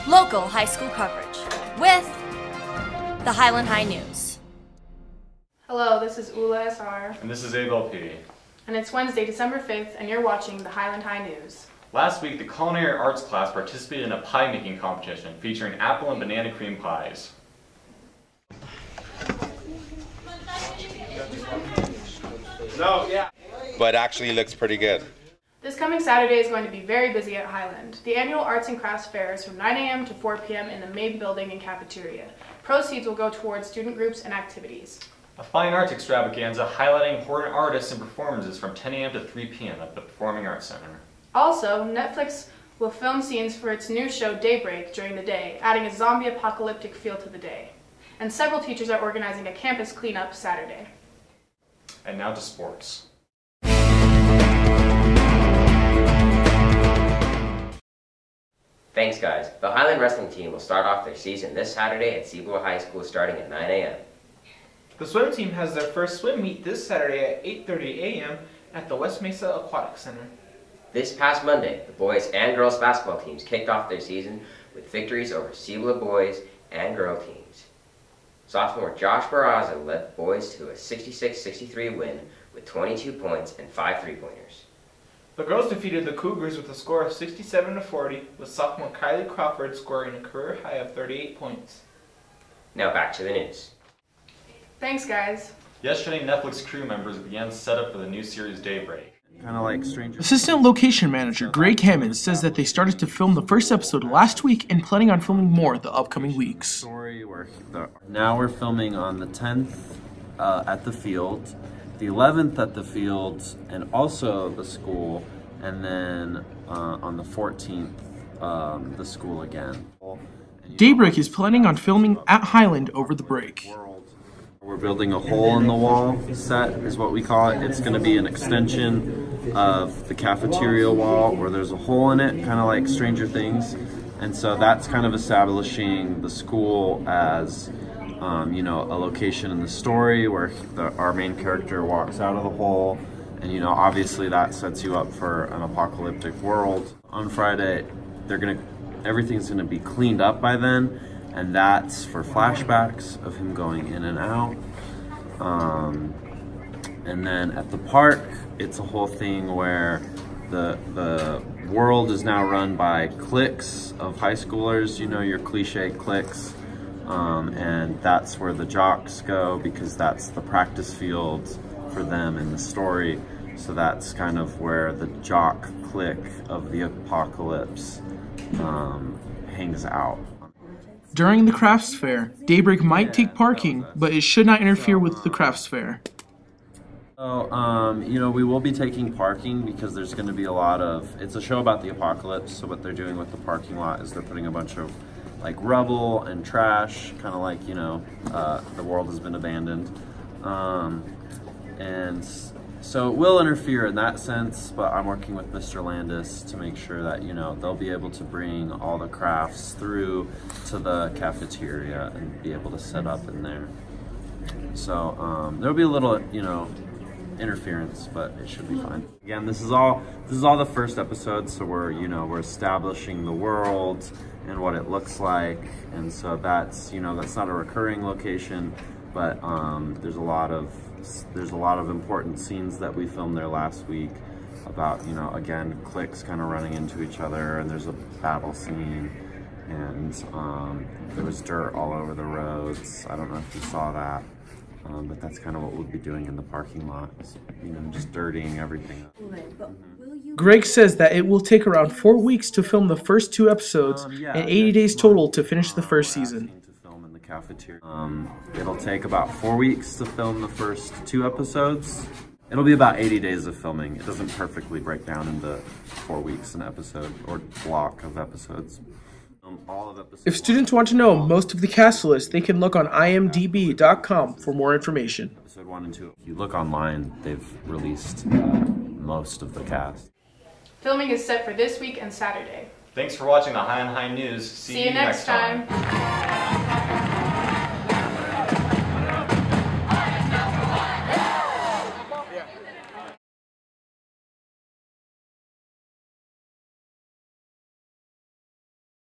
local high school coverage with the Highland High News. Hello, this is Ula SR. And this is Abel P. And it's Wednesday, December 5th, and you're watching the Highland High News. Last week, the culinary arts class participated in a pie making competition featuring apple and banana cream pies. But actually looks pretty good. This coming Saturday is going to be very busy at Highland. The annual Arts and Crafts Fair is from 9 a.m. to 4 p.m. in the main building and cafeteria. Proceeds will go towards student groups and activities. A fine arts extravaganza highlighting important artists and performances from 10 a.m. to 3 p.m. at the Performing Arts Center. Also, Netflix will film scenes for its new show Daybreak during the day, adding a zombie apocalyptic feel to the day. And several teachers are organizing a campus cleanup Saturday. And now to sports. Thanks guys. The Highland wrestling team will start off their season this Saturday at Cibola High School starting at 9 a.m. The swim team has their first swim meet this Saturday at 8:30 a.m. at the West Mesa Aquatic Center. This past Monday, the boys and girls basketball teams kicked off their season with victories over Cibola boys and girl teams. Sophomore Josh Barraza led the boys to a 66-63 win with 22 points and 5 three-pointers. The girls defeated the Cougars with a score of 67-40, with sophomore Kylie Crawford scoring a career high of 38 points. Now back to the news. Thanks guys. Yesterday, Netflix crew members began setup for the new series Daybreak. Kind of like Stranger. Assistant Location Manager Greg Hammond says that they started to film the first episode last week and planning on filming more the upcoming weeks. Now we're filming on the 10th at the field, the 11th at the field, and also the school, and then on the 14th, the school again. Daybreak is planning on filming at Highland over the break. We're building a hole in the wall set is what we call it. It's going to be an extension of the cafeteria wall where there's a hole in it, kind of like Stranger Things. And so that's kind of establishing the school as, you know, a location in the story where our main character walks out of the hole. And, you know, obviously that sets you up for an apocalyptic world. On Friday, everything's going to be cleaned up by then. And that's for flashbacks of him going in and out. And then at the park, it's a whole thing where the world is now run by cliques of high schoolers, you know, your cliche cliques. And that's where the jocks go because that's the practice field for them in the story. So that's kind of where the jock clique of the apocalypse hangs out. During the crafts fair, Daybreak might take parking, but it should not interfere with the crafts fair. So, you know, we will be taking parking because there's going to be a lot of, it's a show about the apocalypse, so what they're doing with the parking lot is they're putting a bunch of like rubble and trash, kind of like, you know, the world has been abandoned. And so it will interfere in that sense, but I'm working with Mr. Landis to make sure that, you know, they'll be able to bring all the crafts through to the cafeteria and be able to set up in there. So there'll be a little, you know, interference, but it should be fine. Again, this is all the first episode, so we're establishing the world and what it looks like, and so that's, you know, that's not a recurring location, but there's a lot of important scenes that we filmed there last week about, you know, again, cliques kind of running into each other, and there's a battle scene, and there was dirt all over the roads. I don't know if you saw that, but that's kind of what we'll be doing in the parking lot, is, you know, just dirtying everything up. Greg says that it will take around 4 weeks to film the first 2 episodes and 80 days total to finish the first season. Cafeteria. It'll take about 4 weeks to film the first 2 episodes. It'll be about 80 days of filming. It doesn't perfectly break down into 4 weeks an episode or block of episodes. If students want to know most of the cast list, they can look on imdb.com for more information. Episode 1 and 2. If you look online, they've released most of the cast. Filming is set for this week and Saturday. Thanks for watching the Highland High News. See you next time.